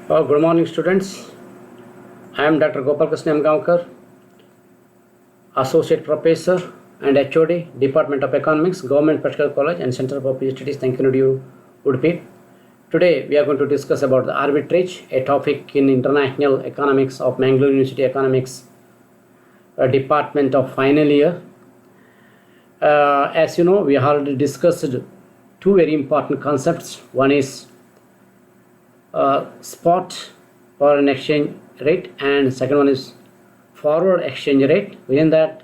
Good morning, students. I am Dr Gaonkar M, Associate Professor and HOD, Department of Economics, Government Practical College and Center for PhD Studies, Thank Udupi. Today, we are going to discuss about the arbitrage, a topic in International Economics of Mangalore University Economics Department of final year. As you know, we already discussed two very important concepts. One is spot foreign exchange rate, and second one is forward exchange rate. Within that,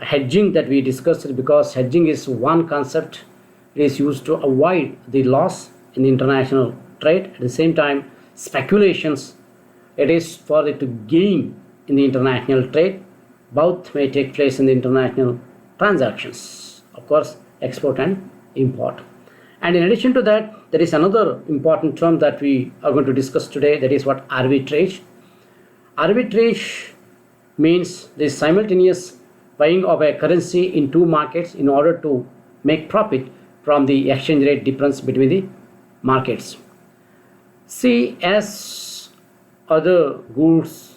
hedging that we discussed, because hedging is one concept. It is used to avoid the loss in the international trade. At the same time, speculations, it is for it to gain in the international trade. Both may take place in the international transactions, of course, export and import. And in addition to that, there is another important term that we are going to discuss today. That is what arbitrage. Arbitrage means the simultaneous buying of a currency in two markets in order to make profit from the exchange rate difference between the markets. See, as other goods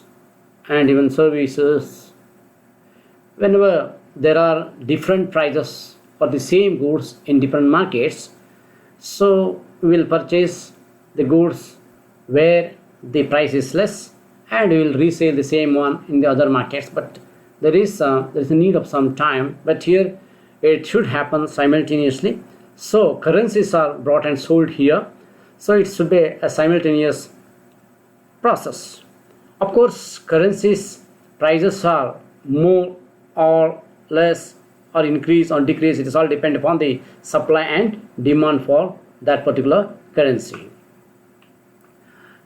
and even services, whenever there are different prices for the same goods in different markets, so we will purchase the goods where the price is less, and we will resell the same one in the other markets. But there is a need of some time, but here it should happen simultaneously. So currencies are brought and sold here, so it should be a simultaneous process. Of course, currencies prices are more or less or increase or decrease. It is all depend upon the supply and demand for that particular currency.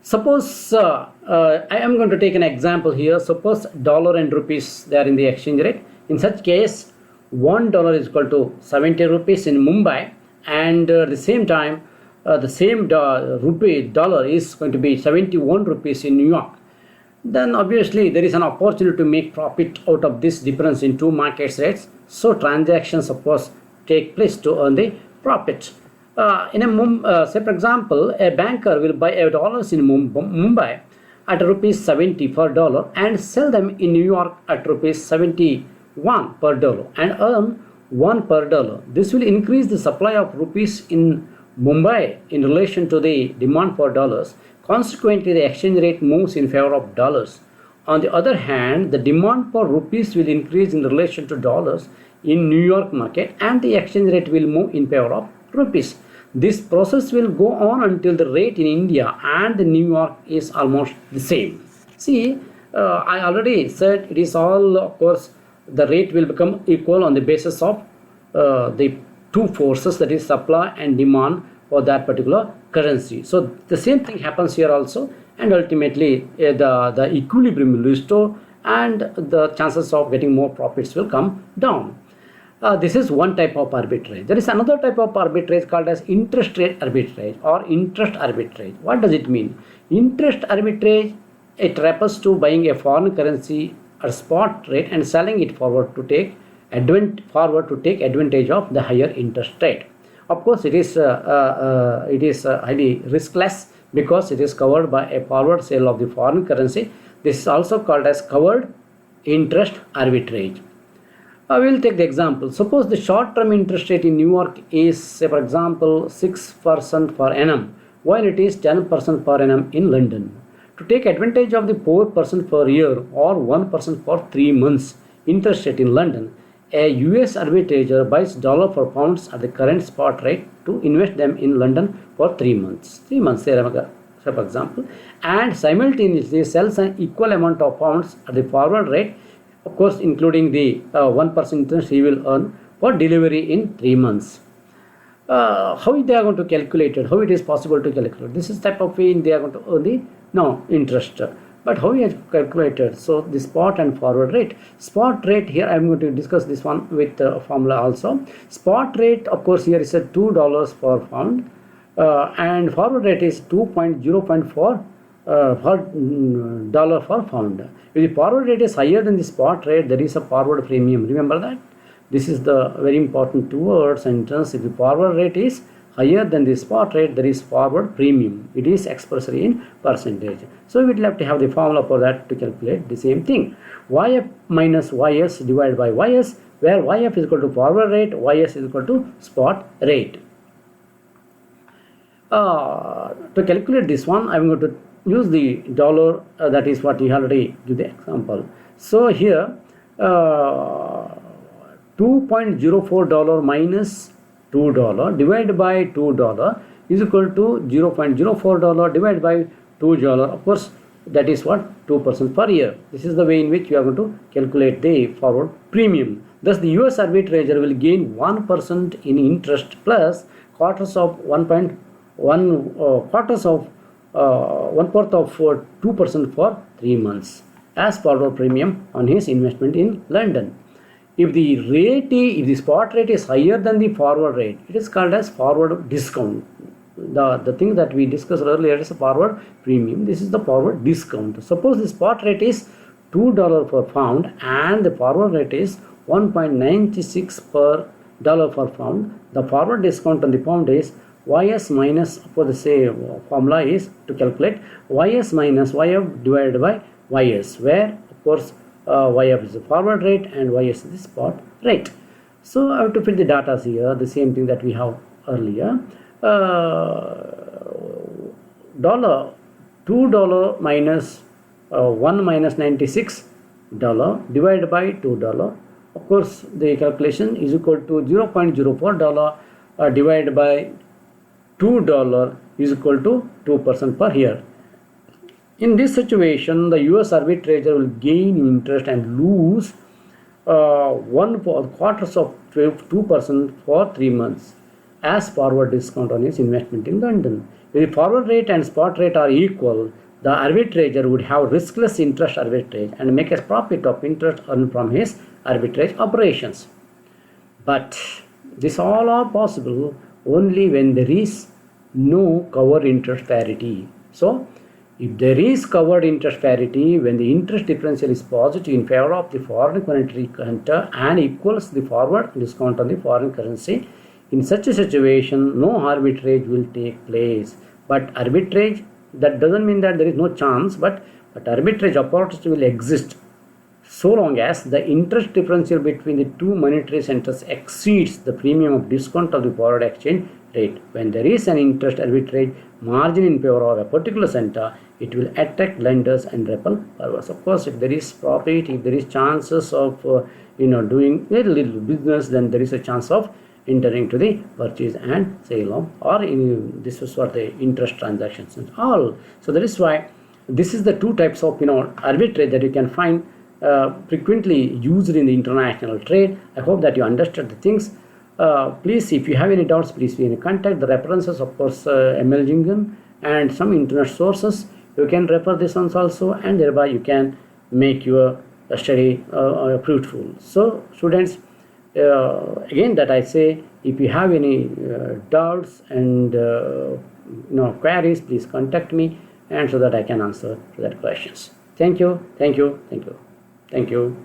Suppose I am going to take an example here. Suppose dollar and rupees, they are in the exchange rate. In such case, $1 is equal to 70 rupees in Mumbai, and at the same time the same rupee dollar is going to be 71 rupees in New York. Then obviously there is an opportunity to make profit out of this difference in two markets rates. So transactions, of course, take place to earn the profit. Say for example, a banker will buy dollars in Mumbai at rupees 70 per dollar and sell them in New York at rupees 71 per dollar and earn 1 per dollar. This will increase the supply of rupees in Mumbai in relation to the demand for dollars. Consequently, the exchange rate moves in favor of dollars. On the other hand, the demand for rupees will increase in relation to dollars in New York market, and the exchange rate will move in favor of rupees. This process will go on until the rate in India and the New York is almost the same. See, I already said it is all, of course, the rate will become equal on the basis of the two forces, that is supply and demand for that particular currency. So the same thing happens here also, and ultimately the equilibrium will restore and the chances of getting more profits will come down. This is one type of arbitrage. There is another type of arbitrage called as interest rate arbitrage or interest arbitrage. What does it mean? Interest arbitrage, it refers to buying a foreign currency at spot rate and selling it forward to take advantage of the higher interest rate. Of course, it is highly riskless because it is covered by a forward sale of the foreign currency. This is also called as covered interest arbitrage. We will take the example. Suppose the short-term interest rate in New York is, say for example, 6% per annum, while it is 10% per annum in London. To take advantage of the 4% per year or 1% for 3 months interest rate in London, a US arbitrager buys dollar for pounds at the current spot rate to invest them in London for 3 months. 3 months, say for example, and simultaneously sells an equal amount of pounds at the forward rate, of course, including the 1% interest he will earn for delivery in 3 months. How they are going to calculate it? How it is possible to calculate? This is type of way they are going to earn the interest. But how is calculated? So the spot and forward rate. Spot rate, here I am going to discuss this one with the formula also. Spot rate, of course, here is a $2 per pound, and forward rate is 2.0.4 per dollar per pound. If the forward rate is higher than the spot rate, there is a forward premium. Remember that. This is the very important two words and terms. If the forward rate is higher than the spot rate, there is forward premium. It is expressed in percentage. So we will have to have the formula for that to calculate the same thing. YF minus YS divided by YS, where YF is equal to forward rate, YS is equal to spot rate. To calculate this one, I am going to use the dollar, that is what we already give the example. So here $2.04 minus $2 divided by $2 is equal to $0.04 divided by $2. Of course, that is what 2% per year. This is the way in which we are going to calculate the forward premium. Thus, the US arbitrager will gain 1% in interest plus quarters of 1.1 quarters of 1/4 of 2% for 3 months as forward premium on his investment in London. If the spot rate is higher than the forward rate, it is called as forward discount. The thing that we discussed earlier is a forward premium. This is the forward discount. Suppose the spot rate is $2 per pound and the forward rate is 1.96 per dollar per pound. The forward discount on the pound is YS minus, for the same formula is to calculate YS minus YF divided by YS, where of course YF is the forward rate and YS is the spot rate. So I have to fill the data here, the same thing that we have earlier. $2 minus 1 minus $96 divided by $2. Of course, the calculation is equal to $0.04 divided by $2 is equal to 2% per year. In this situation, the US arbitrator will gain interest and lose 1/4 of 2% for 3 months as forward discount on his investment in London. If the forward rate and spot rate are equal, the arbitrator would have riskless interest arbitrage and make a profit of interest earned from his arbitrage operations. But this all are possible only when there is no covered interest parity. So, if there is covered interest parity, when the interest differential is positive in favor of the foreign monetary center and equals the forward discount on the foreign currency, in such a situation, no arbitrage will take place. But arbitrage, that doesn't mean that there is no chance, but arbitrage opportunity will exist so long as the interest differential between the two monetary centers exceeds the premium of discount of the forward exchange rate. When there is an interest arbitrage margin in favor of a particular center, it will attract lenders and repel borrowers. Of course, if there is profit, if there is chances of doing very little business, then there is a chance of entering to the purchase and sale of, or this is what the interest transactions and all. So that is why this is the two types of arbitrage that you can find frequently used in the international trade. I hope that you understood the things. Please, if you have any doubts, please contact the references, of course, ML Jingan and some internet sources. You can refer this ones also, and thereby you can make your study fruitful. So students, again that I say, if you have any doubts and queries, please contact me, and so that I can answer to that questions. Thank you, thank you, thank you, thank you.